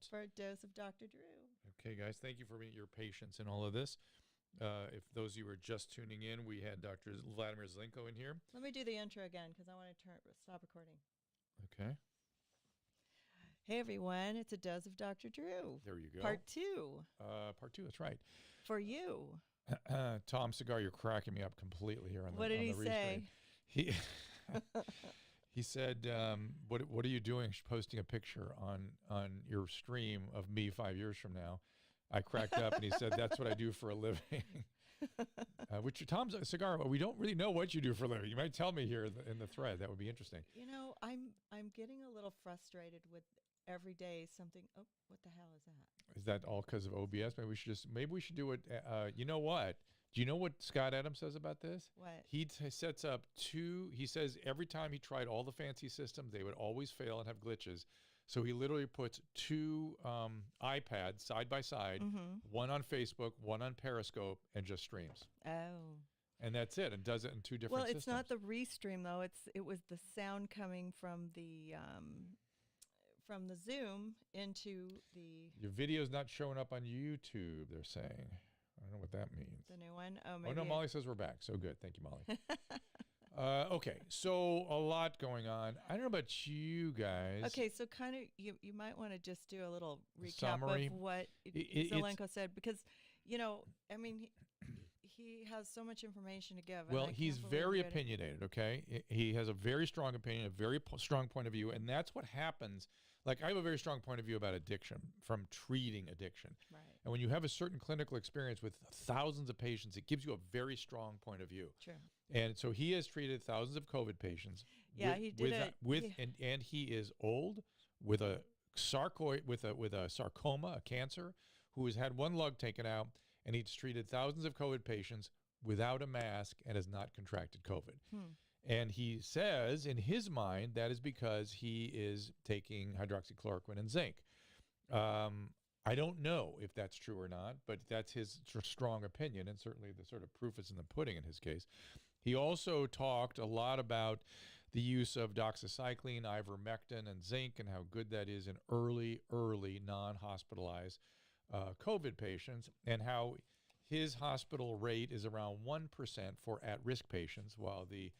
For a dose of Dr. Drew. Okay, guys, thank you for your patience in all of this. If those of you were just tuning in, we had Dr. Vladimir Zelenko in here. Let me do the intro again because I want to stop recording. Okay. Hey, everyone. It's a dose of Dr. Drew. There you go. Part 2. Part 2, that's right. For you. Tom Cigar, you're cracking me up completely here on the What did he say? He he said, what are you doing posting a picture on your stream of me 5 years from now? I cracked up and he said, that's what I do for a living. Which Tom Cigar, we don't really know what you do for a living. You might tell me here in the thread. That would be interesting. You know, I'm getting a little frustrated with every day something. Oh, what the hell is that? Is that all because of OBS? Maybe we should do it. You know what? Do you know what Scott Adams says about this? What? He sets up he says every time he tried all the fancy systems, they would always fail and have glitches. So he literally puts 2 iPads side by side, one on Facebook, one on Periscope, and just streams. Oh. And that's it. And does it in 2 different Well, systems. it's not the restream though. It was the sound coming from the Zoom into the. Your video's not showing up on YouTube, they're saying. I don't know what that means. The new one? Oh, maybe. Oh, no, Molly says we're back. So good. Thank you, Molly. Okay, so a lot going on. I don't know about you guys. Okay, so kind of you might want to just do a little recap summary of what Zelenko said because, you know, I mean, he has so much information to give. Well, he's very opinionated, okay? He has a very strong opinion, a very strong point of view, and that's what happens. Like, I have a very strong point of view about addiction, from treating addiction. Right. And when you have a certain clinical experience with thousands of patients, it gives you a very strong point of view. True. And so he has treated thousands of COVID patients. Yeah, he did it. And he is old with a sarcoma, a cancer, who has had one lung taken out, and he's treated thousands of COVID patients without a mask and has not contracted COVID. And he says in his mind that is because he is taking hydroxychloroquine and zinc. I don't know if that's true or not, but that's his strong opinion, and certainly the sort of proof is in the pudding in his case. He also talked a lot about the use of doxycycline, ivermectin, and zinc, and how good that is in early non-hospitalized COVID patients, and how his hospital rate is around 1% for at-risk patients, while the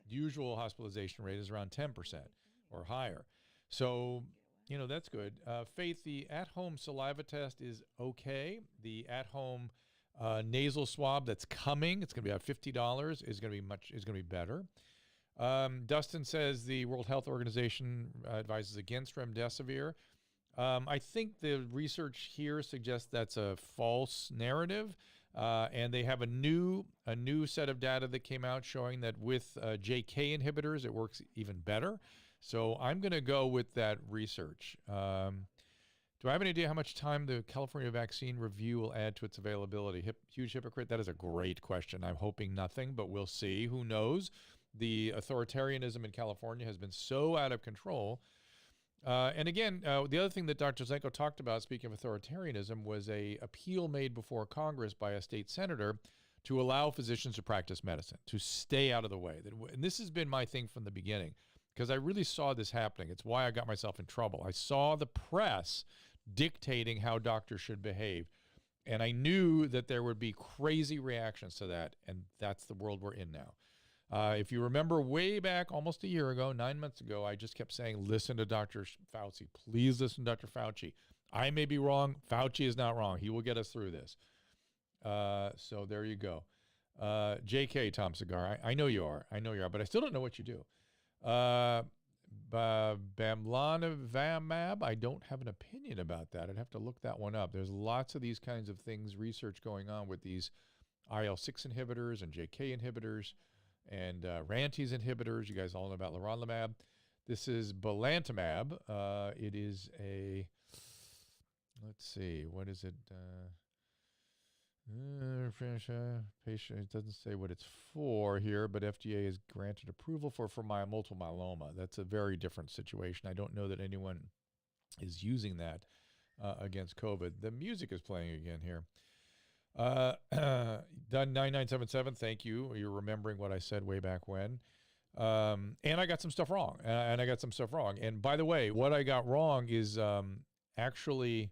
usual hospitalization rate is around 10% or higher. So, you know, that's good. Faith, the at-home saliva test is okay. The at-home nasal swab that's coming, it's going to be about $50, is going to be better. Dustin says the World Health Organization advises against remdesivir. I think the research here suggests that's a false narrative. And they have a new set of data that came out showing that with JK inhibitors, it works even better. So I'm going to go with that research. Do I have any idea how much time the California vaccine review will add to its availability? Huge hypocrite. That is a great question. I'm hoping nothing, but we'll see. Who knows? The authoritarianism in California has been so out of control. And again, the other thing that Dr. Zelenko talked about, speaking of authoritarianism, was a appeal made before Congress by a state senator to allow physicians to practice medicine, to stay out of the way. And this has been my thing from the beginning, because I really saw this happening. It's why I got myself in trouble. I saw the press dictating how doctors should behave, and I knew that there would be crazy reactions to that, and that's the world we're in now. If you remember way back almost a year ago, 9 months ago, I just kept saying, listen to Dr. Fauci. Please listen to Dr. Fauci. I may be wrong. Fauci is not wrong. He will get us through this. So there you go. JK, Tom Cigar, I know you are. I know you are, but I still don't know what you do. Bamlanivimab, I don't have an opinion about that. I'd have to look that one up. There's lots of these kinds of things, research going on with these IL-6 inhibitors and JK inhibitors and Rantes inhibitors. You guys all know about leronlimab. This is belantamab. It is a, let's see, what is it? Patient, it doesn't say what it's for here, but FDA has granted approval for multiple myeloma. That's a very different situation. I don't know that anyone is using that against COVID. The music is playing again here. Done 9977, thank you. You're remembering what I said way back when. And I got some stuff wrong. And by the way, what I got wrong is actually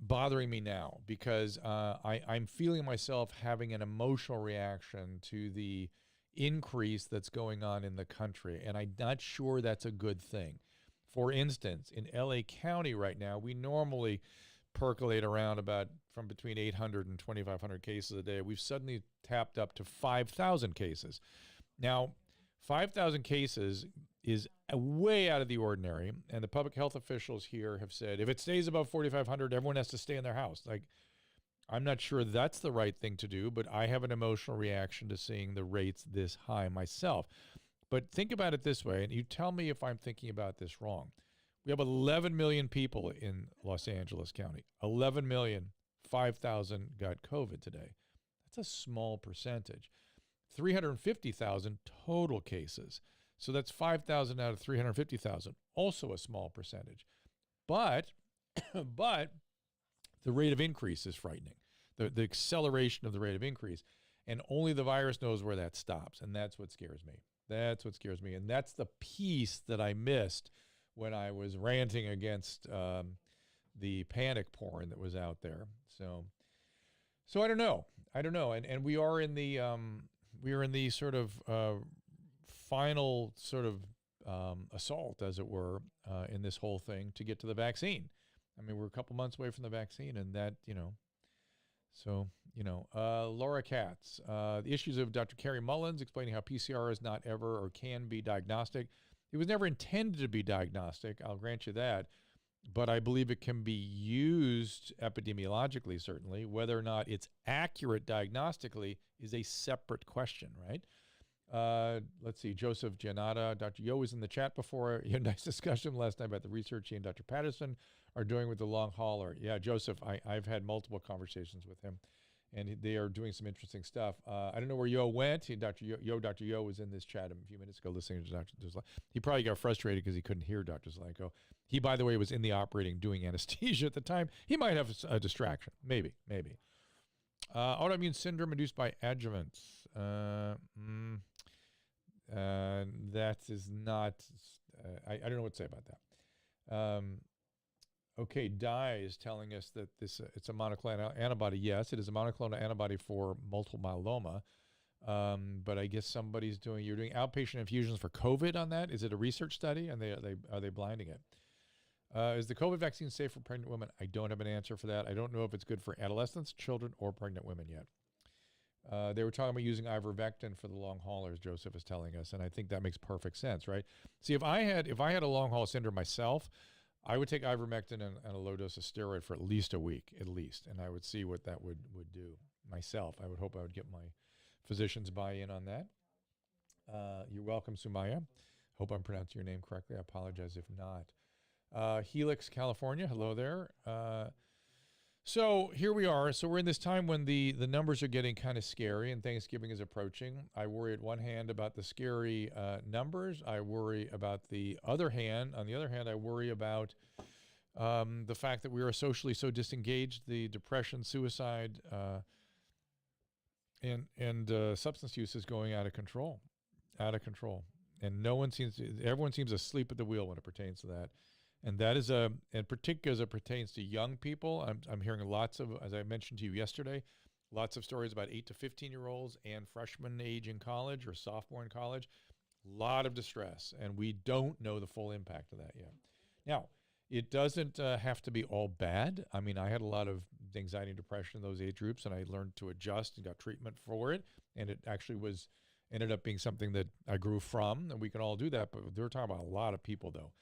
bothering me now, because I'm feeling myself having an emotional reaction to the increase that's going on in the country, and I'm not sure that's a good thing. For instance, in LA County right now, we normally percolate around about from between 800 and 2,500 cases a day. We've suddenly tapped up to 5,000 cases. Now, 5,000 cases is way out of the ordinary, and the public health officials here have said if it stays above 4,500, everyone has to stay in their house. Like, I'm not sure that's the right thing to do, but I have an emotional reaction to seeing the rates this high myself. But think about it this way, and you tell me if I'm thinking about this wrong. We have 11 million people in Los Angeles County. 11 million, 5,000 got COVID today. That's a small percentage. 350,000 total cases. So that's 5,000 out of 350,000, also a small percentage. But the rate of increase is frightening, the acceleration of the rate of increase. And only the virus knows where that stops. And that's what scares me. That's what scares me. And that's the piece that I missed when I was ranting against the panic porn that was out there. So I don't know. And we are in the sort of final sort of assault, as it were, in this whole thing to get to the vaccine. I mean, we're a couple months away from the vaccine, and that, Laura Katz, the issues of Dr. Carrie Mullins explaining how PCR is not ever or can be diagnostic. It was never intended to be diagnostic, I'll grant you that, but I believe it can be used epidemiologically, certainly. Whether or not it's accurate diagnostically is a separate question, right? Let's see, Joseph Giannata. Dr. Yo was in the chat before. You had a nice discussion last night about the research he and Dr. Patterson are doing with the long hauler. Yeah, Joseph, I've had multiple conversations with him, and they are doing some interesting stuff. I don't know where Yo went. Dr. Yo was in this chat a few minutes ago listening to Dr. Zelenko. He probably got frustrated because he couldn't hear Dr. Zelenko. He, by the way, was in the operating doing anesthesia at the time. He might have a distraction. Maybe. Autoimmune syndrome induced by adjuvants. That is not, I don't know what to say about that. Okay, Dye is telling us that it's a monoclonal antibody. Yes, it is a monoclonal antibody for multiple myeloma. But I guess you're doing outpatient infusions for COVID on that. Is it a research study, and are they blinding it? Is the COVID vaccine safe for pregnant women? I don't have an answer for that. I don't know if it's good for adolescents, children, or pregnant women yet. They were talking about using ivermectin for the long haulers, Joseph is telling us, and I think that makes perfect sense, right? See, if I had a long haul syndrome myself, I would take ivermectin and a low dose of steroid for at least a week, and I would see what that would do myself. I would hope I would get my physician's buy-in on that. You're welcome, Sumaya. Hope I'm pronouncing your name correctly. I apologize if not. Helix, California. Hello there. So here we are. So we're in this time when the numbers are getting kind of scary and Thanksgiving is approaching. I worry at one hand about the scary numbers. I worry about the other hand. On the other hand, I worry about the fact that we are socially so disengaged, the depression, suicide, and substance use is going out of control. And everyone seems asleep at the wheel when it pertains to that. And that is in particular as it pertains to young people. I'm hearing lots of, as I mentioned to you yesterday, lots of stories about 8 to 15-year-olds and freshman age in college or sophomore in college. A lot of distress, and we don't know the full impact of that yet. Now, it doesn't have to be all bad. I mean, I had a lot of anxiety and depression in those age groups, and I learned to adjust and got treatment for it, and it actually ended up being something that I grew from, and we can all do that, but we're talking about a lot of people, though.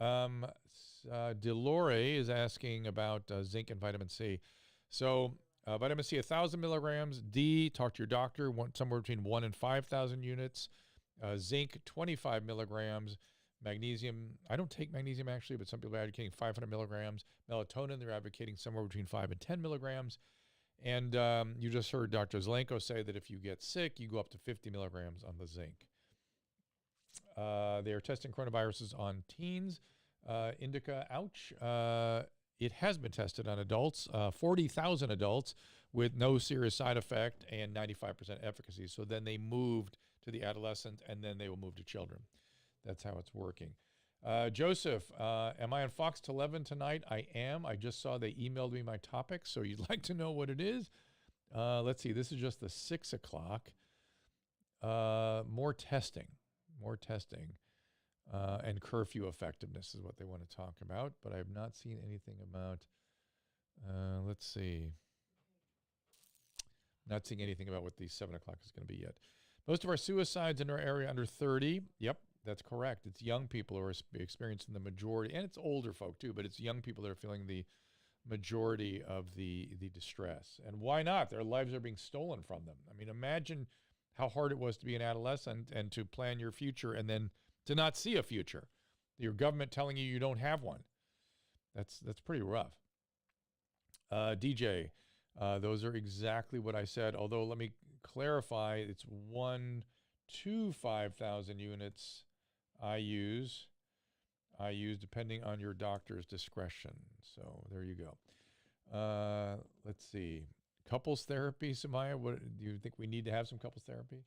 Delore is asking about zinc and vitamin C. So vitamin C, 1,000 milligrams. D, talk to your doctor, somewhere between 1 and 5,000 units. Zinc, 25 milligrams. Magnesium, I don't take magnesium actually, but some people are advocating 500 milligrams. Melatonin, they're advocating somewhere between 5 and 10 milligrams. And you just heard Dr. Zelenko say that if you get sick, you go up to 50 milligrams on the zinc. They are testing coronaviruses on teens. Indica, ouch. It has been tested on adults, 40,000 adults with no serious side effect and 95% efficacy. So then they moved to the adolescent, and then they will move to children. That's how it's working. Joseph, am I on Fox 11 tonight? I am. I just saw they emailed me my topic, so you'd like to know what it is. Let's see. This is just the 6 o'clock. More testing. And curfew effectiveness is what they want to talk about, but I have not seen anything about, let's see. Not seeing anything about what the 7 o'clock is going to be yet. Most of our suicides in our area under 30. Yep, that's correct. It's young people who are experiencing the majority, and it's older folk too, but it's young people that are feeling the majority of the distress. And why not? Their lives are being stolen from them. I mean, imagine how hard it was to be an adolescent and to plan your future and then to not see a future. Your government telling you don't have one. That's pretty rough. DJ, those are exactly what I said, although let me clarify, it's 1 to 5,000 units I use depending on your doctor's discretion. So there you go. Let's see. Couples therapy, Samaya, what do you think we need to have some couples therapy?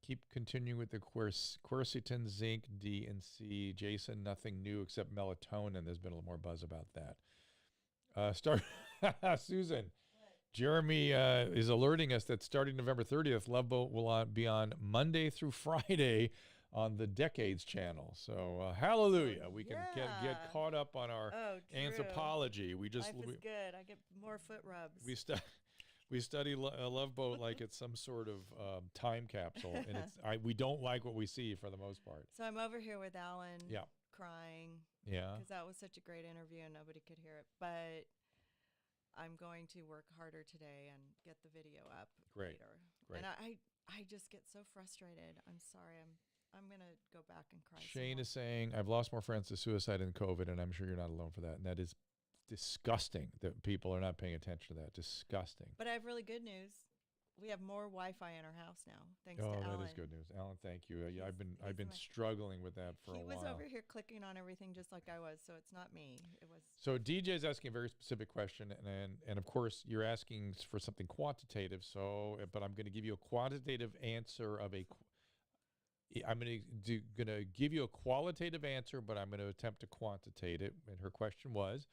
Keep continuing with the quercetin, zinc, D, and C. Jason, nothing new except melatonin. There's been a little more buzz about that. Susan, Jeremy is alerting us that starting November 30th, Love Boat will be on Monday through Friday on the Decades channel. So hallelujah, we can get caught up on our anthropology. Life is good. I get more foot rubs. We study Love Boat like it's some sort of time capsule, and we don't like what we see for the most part. So I'm over here with Alan, crying, because that was such a great interview and nobody could hear it. But I'm going to work harder today and get the video up later. Great. And I just get so frustrated. I'm sorry. I'm going to go back and cry. Shane is saying, I've lost more friends to suicide than COVID, and I'm sure you're not alone for that. And that is disgusting that people are not paying attention to that. Disgusting. But I have really good news. We have more Wi-Fi in our house now, thanks to Alan. Oh, that is good news. Alan, thank you. I've been struggling with that for a while. He was over here clicking on everything just like I was, so it's not me. It was. So DJ is asking a very specific question, and of course you're asking for something quantitative. So, but I'm going to give you a quantitative answer of a. I'm going to give you a qualitative answer, but I'm going to attempt to quantitate it. And her question was,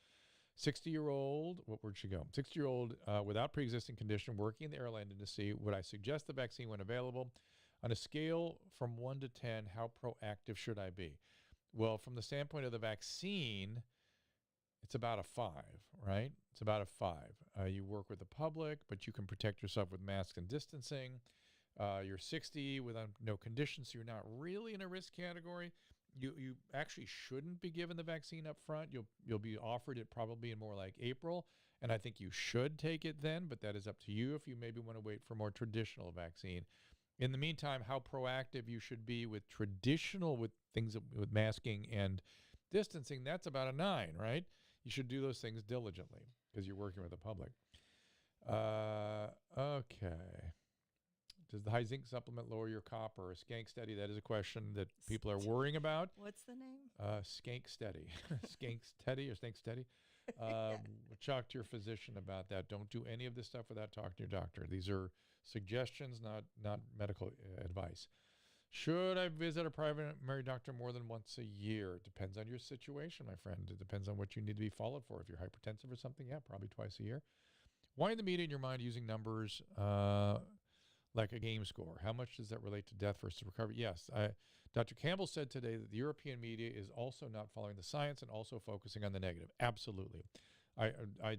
60-year-old, where'd she go? 60-year-old without pre-existing condition, working in the airline industry, would I suggest the vaccine when available? On a scale from 1 to 10, how proactive should I be? Well, from the standpoint of the vaccine, it's about a 5, right? It's about a 5. You work with the public, but you can protect yourself with masks and distancing. You're 60 with no conditions, so you're not really in a risk category. You actually shouldn't be given the vaccine up front. You'll be offered it probably in more like April, and I think you should take it then, but that is up to you if you maybe want to wait for more traditional vaccine. In the meantime, how proactive you should be with traditional, with things with masking and distancing, that's about a 9, right? You should do those things diligently because you're working with the public. Okay. Does the high zinc supplement lower your copper? A Skank Steady, that is a question that people are worrying about. What's the name? Skank Steady. Skank Steady or Skank Steady. Talk to your physician about that. Don't do any of this stuff without talking to your doctor. These are suggestions, not medical advice. Should I visit a primary doctor more than once a year? It depends on your situation, my friend. It depends on what you need to be followed for. If you're hypertensive or something, probably twice a year. Why in the media in your mind using numbers like a game score? How much does that relate to death versus recovery? Yes. Dr. Campbell said today that the European media is also not following the science and also focusing on the negative. Absolutely.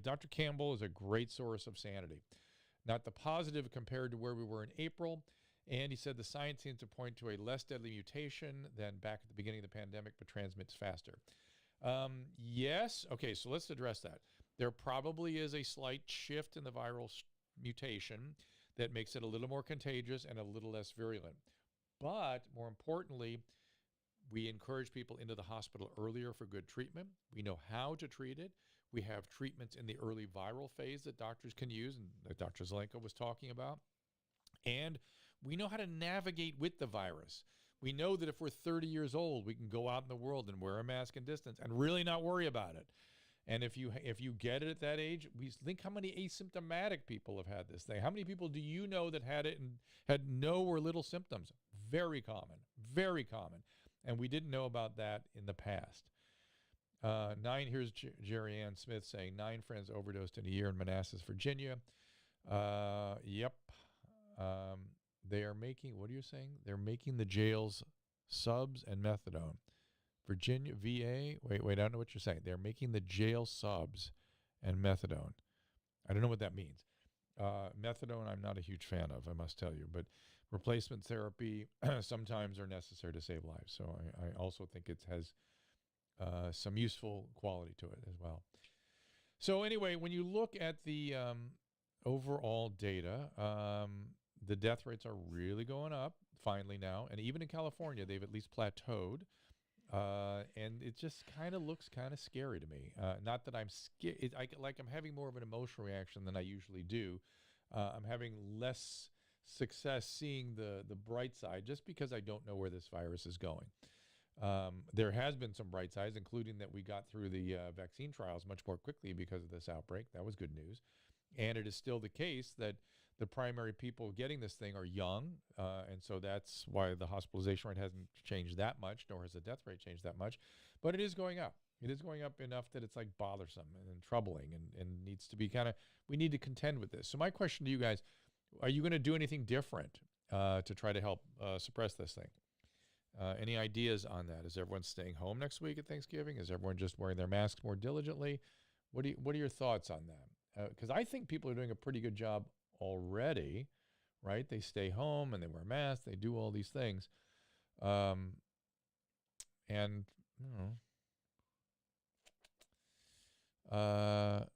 Dr. Campbell is a great source of sanity. Not the positive compared to where we were in April. And he said the science seems to point to a less deadly mutation than back at the beginning of the pandemic, but transmits faster. Yes. Okay, so let's address that. There probably is a slight shift in the viral mutation that makes it a little more contagious and a little less virulent. But more importantly, we encourage people into the hospital earlier for good treatment. We know how to treat it. We have treatments in the early viral phase that doctors can use, and that Dr. Zelenko was talking about. And we know how to navigate with the virus. We know that if we're 30 years old, we can go out in the world and wear a mask and distance and really not worry about it. And if you get it at that age, we think how many asymptomatic people have had this thing. How many people do you know that had it and had no or little symptoms? Very common, Very common. And we didn't know about that in the past. Here's Jerry Ann Smith saying 9 friends overdosed in a year in Manassas, Virginia. Yep. They are making, what are you saying? They're making the jails subs and methadone. Virginia, VA, wait, I don't know what you're saying. They're making the jail subs and methadone. I don't know what that means. Methadone, I'm not a huge fan of, I must tell you. But replacement therapy sometimes are necessary to save lives. So I also think it has some useful quality to it as well. So anyway, when you look at the overall data, the death rates are really going up finally now. And even in California, they've at least plateaued. And it just kind of looks kind of scary to me. Not that I'm scared. I'm having more of an emotional reaction than I usually do. I'm having less success seeing the bright side just because I don't know where this virus is going. There has been some bright sides, including that we got through the vaccine trials much more quickly because of this outbreak. That was good news. And it is still the case that the primary people getting this thing are young, and so that's why the hospitalization rate hasn't changed that much, nor has the death rate changed that much. But it is going up. It is going up enough that it's like bothersome and troubling and needs to be we need to contend with this. So my question to you guys, are you going to do anything different to try to help suppress this thing? Any ideas on that? Is everyone staying home next week at Thanksgiving? Is everyone just wearing their masks more diligently? What are your thoughts on that? Because I think people are doing a pretty good job already, right? They stay home and they wear masks. They do all these things. And, you know,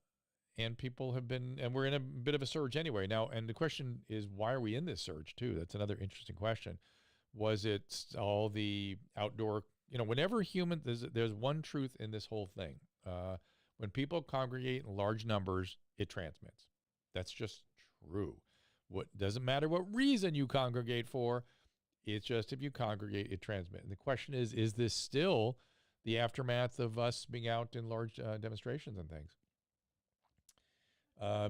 and people have been, and we're in a bit of a surge anyway. Now, and the question is, why are we in this surge too? That's another interesting question. Was it all the outdoor, you know, whenever there's one truth in this whole thing. When people congregate in large numbers, it transmits. That's just true. What doesn't matter what reason you congregate for, it's just if you congregate, it transmits. And the question is this still the aftermath of us being out in large demonstrations and things?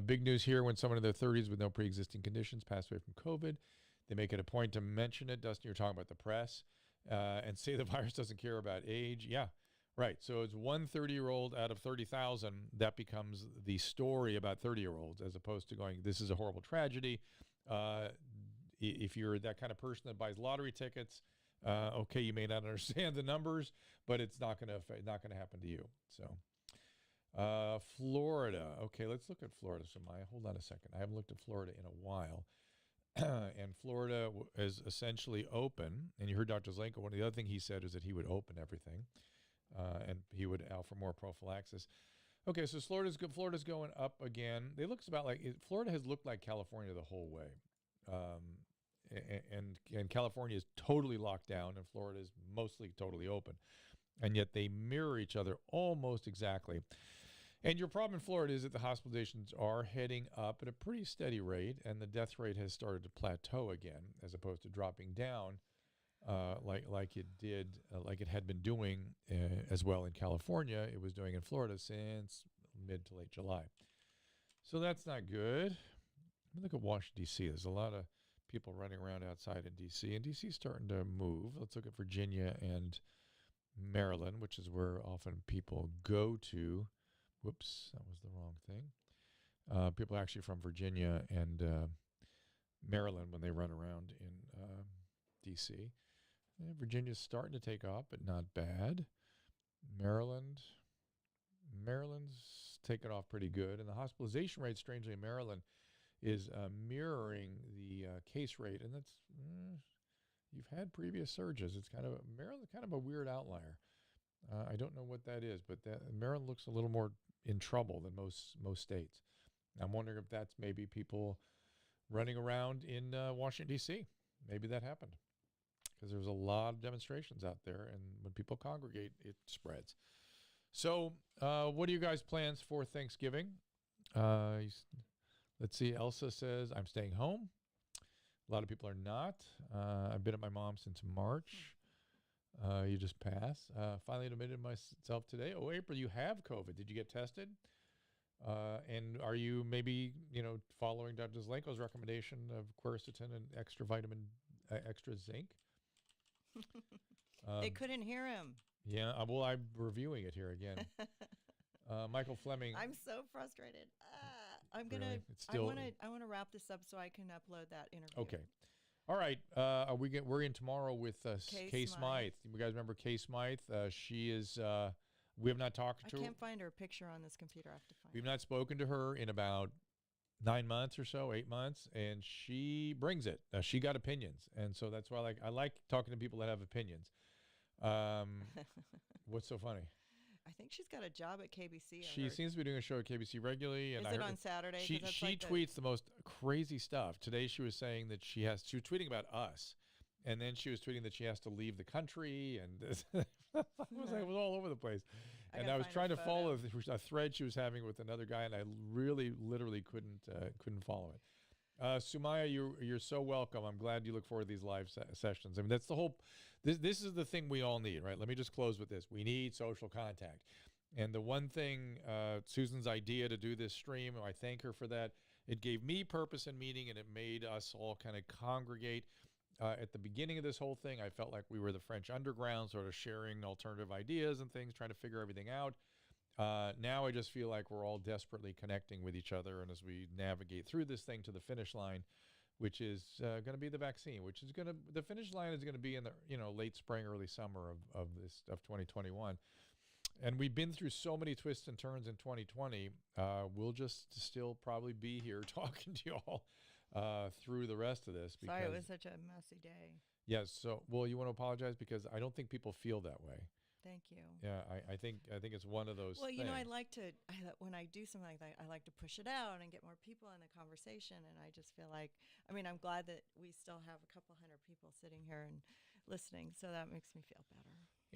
Big news here: when someone in their 30s with no pre-existing conditions passed away from COVID, they make it a point to mention it. Dustin, you're talking about the press, and say the virus doesn't care about age. Yeah, right. So it's one 30-year-old out of 30,000 that becomes the story about 30-year-olds, as opposed to going, this is a horrible tragedy. If you're that kind of person that buys lottery tickets, okay, you may not understand the numbers, but it's not going to happen to you. So, Florida. Okay, let's look at Florida. So, Maya, hold on a second. I haven't looked at Florida in a while. And Florida is essentially open. And you heard Dr. Zelenko. One of the other things he said is that he would open everything, and he would offer more prophylaxis. Okay, so Florida's going up again. It looks about like Florida has looked like California the whole way, and California is totally locked down, and Florida is mostly totally open, and yet they mirror each other almost exactly. And your problem in Florida is that the hospitalizations are heading up at a pretty steady rate, and the death rate has started to plateau again, as opposed to dropping down like it had been doing as well in California. It was doing in Florida since mid to late July. So that's not good. Let me look at Washington, D.C. There's a lot of people running around outside in D.C., and D.C. is starting to move. Let's look at Virginia and Maryland, which is where often people go to. Whoops, that was the wrong thing. People actually from Virginia and Maryland when they run around in D.C. Virginia's starting to take off, but not bad. Maryland's taken off pretty good. And the hospitalization rate, strangely, in Maryland is mirroring the case rate. And that's, you've had previous surges. It's Maryland's kind of a weird outlier. I don't know what that is, but Maryland looks a little more in trouble than most states. I'm wondering if that's maybe people running around in Washington, D.C. Maybe that happened because there's a lot of demonstrations out there, and when people congregate, it spreads. So what are you guys' plans for Thanksgiving? Let's see. Elsa says, I'm staying home. A lot of people are not. I've been at my mom's since March. You just passed. Finally admitted myself today. Oh, April, you have COVID. Did you get tested? And are you maybe, following Dr. Zelenko's recommendation of quercetin and extra zinc? They couldn't hear him. Yeah, well, I'm reviewing it here again. Michael Fleming. I'm so frustrated. I'm gonna. Really? It's still, I want to wrap this up so I can upload that interview. Okay. All right. We're in tomorrow with Kay Smythe. You guys remember Kay Smythe? She is. We have not talked to her. I can't find her picture on this computer. I have to find. We've not spoken to her in about 9 months or so, 8 months, and she brings it. She got opinions, and so that's why I like talking to people that have opinions. What's so funny? I think she's got a job at KBC. She seems to be doing a show at KBC regularly. And is it on Saturday? She tweets the most crazy stuff. Today she was saying that she was tweeting about us, and then she was tweeting that she has to leave the country, and it was all over the place. And I was trying to follow a thread she was having with another guy, and I literally couldn't follow it. Sumaya, you're so welcome. I'm glad you look forward to these live sessions. I mean, that's the whole. This is the thing we all need, right? Let me just close with this. We need social contact, and the one thing, Susan's idea to do this stream, I thank her for that. It gave me purpose and meaning, and it made us all kind of congregate. At the beginning of this whole thing, I felt like we were the French underground, sort of sharing alternative ideas and things, trying to figure everything out. Now I just feel like we're all desperately connecting with each other, and as we navigate through this thing to the finish line, which is going to be the vaccine, the finish line is going to be in the late spring, early summer of 2021. And we've been through so many twists and turns in 2020. We'll just still probably be here talking to you all through the rest of this. Sorry, it was such a messy day. Yes. So, well, you want to apologize because I don't think people feel that way. Thank you. Yeah, I think it's one of those. Well, things. I like to when I do something like that, I like to push it out and get more people in the conversation. And I just feel like, I'm glad that we still have a couple hundred people sitting here and listening. So that makes me feel better.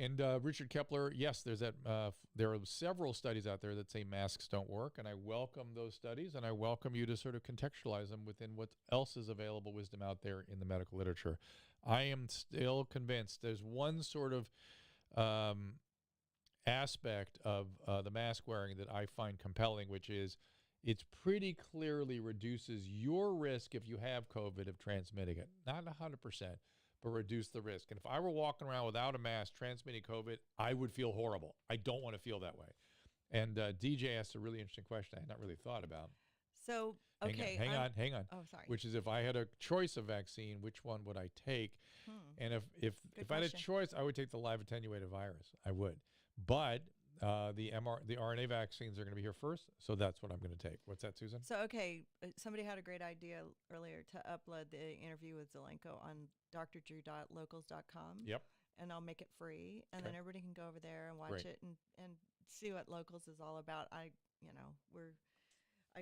And Richard Kepler, yes, there are several studies out there that say masks don't work, and I welcome those studies, and I welcome you to sort of contextualize them within what else is available wisdom out there in the medical literature. I am still convinced there's one sort of aspect of the mask wearing that I find compelling, which is it's pretty clearly reduces your risk if you have COVID of transmitting it. Not 100%, but reduce the risk. And if I were walking around without a mask transmitting COVID, I would feel horrible. I don't want to feel that way. And DJ asked a really interesting question I had not really thought about. So, okay. Hang on. Oh, sorry. Which is if I had a choice of vaccine, which one would I take? And if I had a choice, I would take the live attenuated virus. I would. But the RNA vaccines are going to be here first, so that's what I'm going to take. What's that, Susan? So, okay, somebody had a great idea earlier to upload the interview with Zelenko on drdrew.locals.com. Yep. And I'll make it free, and then everybody can go over there and watch it and see what Locals is all about. I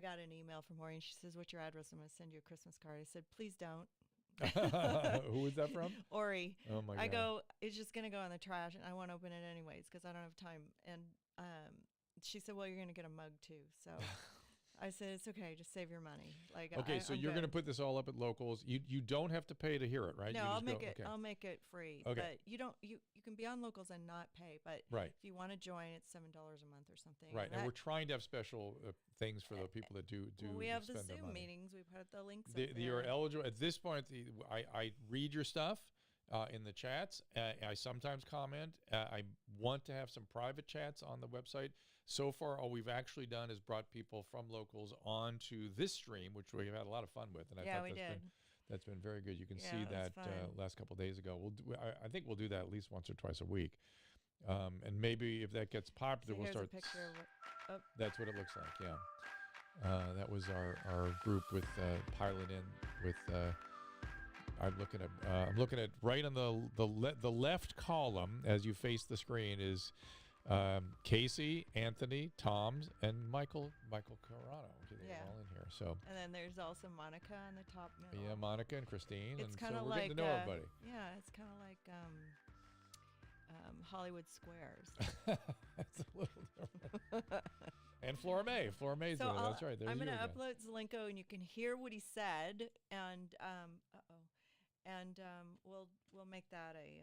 got an email from Ori, and she says, "What's your address? I'm going to send you a Christmas card." I said, "Please don't." Who was that from? Ori. Oh my God. I go, it's just going to go in the trash, and I won't open it anyways because I don't have time. And she said, "Well, you're going to get a mug too." So I said, "It's okay. Just save your money." Okay, so you're going to put this all up at Locals. You don't have to pay to hear it, right? No, I'll make it free. Okay. But you can be on Locals and not pay. But if you want to join, it's $7 a month or something. Right, and we're trying to have special things for the people that do. Well, we have the Zoom meetings. We put the links. You're eligible at this point. I read your stuff in the chats. I sometimes comment. I want to have some private chats on the website. So far, all we've actually done is brought people from Locals onto this stream, which we've had a lot of fun with. And I thought that's been very good. You can see that last couple of days ago. I think we'll do that at least once or twice a week. And maybe if that gets popular, we'll start. A picture of That's what it looks like, yeah. That was our group with Pilot in with. I'm looking at right on the left column as you face the screen is Casey, Anthony, Tom's, and Michael Carano. They're all in here. So. And then there's also Monica on the top middle. Yeah, Monica and Christine. It's kind of like getting to know everybody. Yeah, it's kind of like Hollywood Squares. That's a little different. And Flora May. So that's right. I'm going to upload Zelenko, and you can hear what he said. And we'll make that a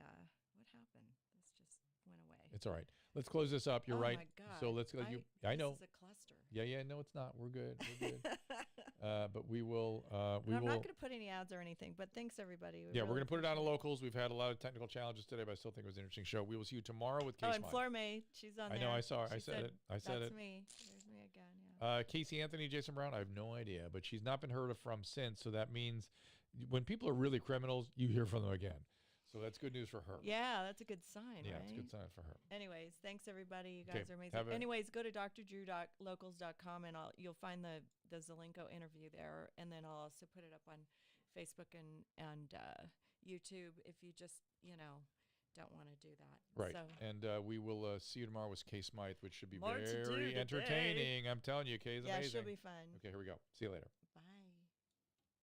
what happened? This just went away. It's all right. Let's close this up. You're right. My God. So let's go. I know. This is a cluster. Yeah. No, it's not. We're good. But we will. I'm not going to put any ads or anything, but thanks, everybody. We're going to put it on to Locals. We've had a lot of technical challenges today, but I still think it was an interesting show. We will see you tomorrow with Casey. Oh, and Flor May, she's on there. I know, I saw her. I said it. That's me. There's me again, yeah. Casey Anthony, Jason Brown, I have no idea, but she's not been heard of from since, so that means when people are really criminals, you hear from them again. So that's good news for her. Yeah, that's a good sign, Yeah, right? it's a good sign for her. Anyways, thanks, everybody. You guys are amazing. Anyways, go to drdrew.locals.com, and you'll find the Zelenko interview there. And then I'll also put it up on Facebook and YouTube if you just, don't want to do that. Right. So, and we will see you tomorrow with Kay Smythe, which should be very entertaining. I'm telling you, Kay's amazing. Yeah, she'll be fun. Okay, here we go. See you later.